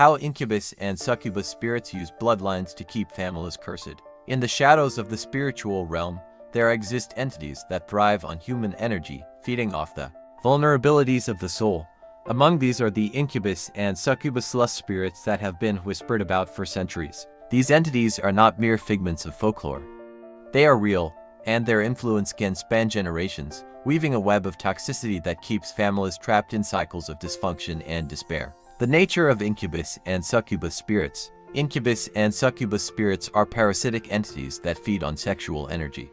How incubus and succubus spirits use bloodlines to keep families cursed. In the shadows of the spiritual realm, there exist entities that thrive on human energy, feeding off the vulnerabilities of the soul. Among these are the incubus and succubus lust spirits that have been whispered about for centuries. These entities are not mere figments of folklore. They are real, and their influence can span generations, weaving a web of toxicity that keeps families trapped in cycles of dysfunction and despair. The nature of incubus and succubus spirits. Incubus and succubus spirits are parasitic entities that feed on sexual energy.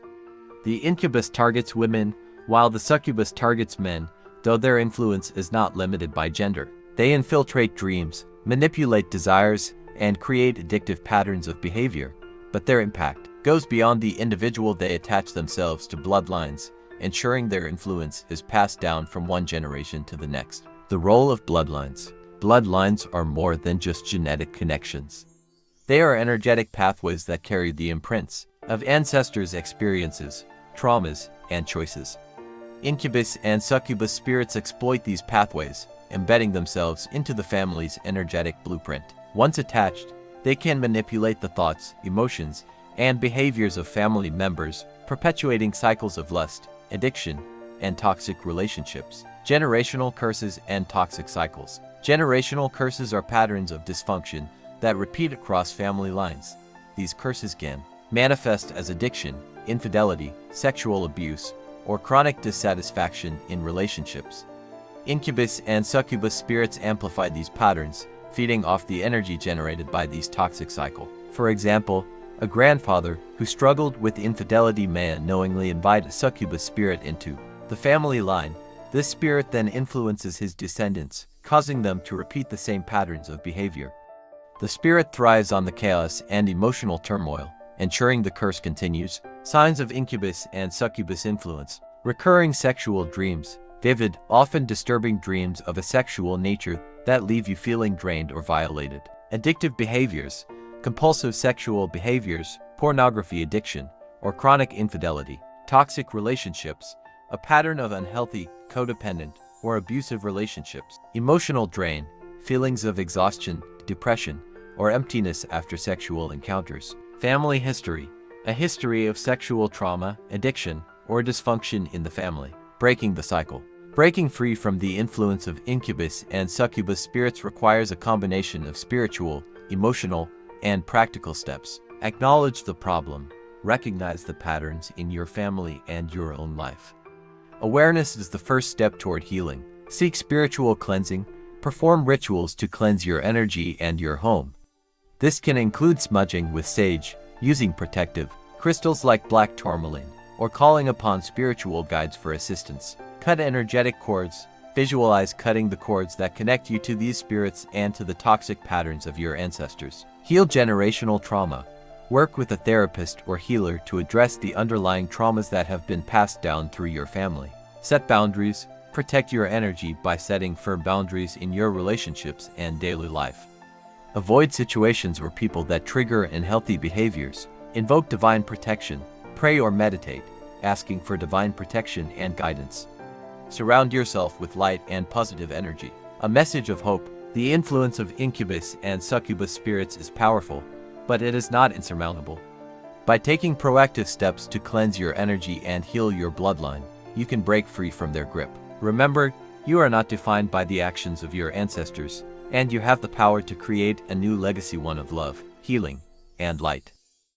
The incubus targets women, while the succubus targets men, though their influence is not limited by gender. They infiltrate dreams, manipulate desires, and create addictive patterns of behavior, but their impact goes beyond the individual. They attach themselves to bloodlines, ensuring their influence is passed down from one generation to the next. The role of bloodlines. Bloodlines are more than just genetic connections. They are energetic pathways that carry the imprints of ancestors' experiences, traumas, and choices. Incubus and succubus spirits exploit these pathways, embedding themselves into the family's energetic blueprint. Once attached, they can manipulate the thoughts, emotions, and behaviors of family members, perpetuating cycles of lust, addiction, and toxic relationships. Generational curses and toxic cycles. Generational curses are patterns of dysfunction that repeat across family lines. These curses can manifest as addiction, infidelity, sexual abuse, or chronic dissatisfaction in relationships. Incubus and succubus spirits amplify these patterns, feeding off the energy generated by these toxic cycles. For example, a grandfather who struggled with infidelity may unknowingly invite a succubus spirit into the family line. This spirit then influences his descendants, causing them to repeat the same patterns of behavior. The spirit thrives on the chaos and emotional turmoil, ensuring the curse continues. Signs of incubus and succubus influence. Recurring sexual dreams. Vivid, often disturbing dreams of a sexual nature that leave you feeling drained or violated. Addictive behaviors. Compulsive sexual behaviors, pornography addiction, or chronic infidelity. Toxic relationships. A pattern of unhealthy, codependent, or abusive relationships. Emotional drain. Feelings of exhaustion, depression, or emptiness after sexual encounters. Family history. A history of sexual trauma, addiction, or dysfunction in the family. Breaking the cycle. Breaking free from the influence of incubus and succubus spirits requires a combination of spiritual, emotional, and practical steps. Acknowledge the problem. Recognize the patterns in your family and your own life. Awareness is the first step toward healing. Seek spiritual cleansing. Perform rituals to cleanse your energy and your home. This can include smudging with sage, using protective crystals like black tourmaline, or calling upon spiritual guides for assistance. Cut energetic cords. Visualize cutting the cords that connect you to these spirits and to the toxic patterns of your ancestors. Heal generational trauma. Work with a therapist or healer to address the underlying traumas that have been passed down through your family. Set boundaries. Protect your energy by setting firm boundaries in your relationships and daily life. Avoid situations or people that trigger unhealthy behaviors. Invoke divine protection. Pray or meditate, asking for divine protection and guidance. Surround yourself with light and positive energy. A message of hope. The influence of incubus and succubus spirits is powerful, but it is not insurmountable. By taking proactive steps to cleanse your energy and heal your bloodline, you can break free from their grip. Remember, you are not defined by the actions of your ancestors, and you have the power to create a new legacy, one of love, healing, and light.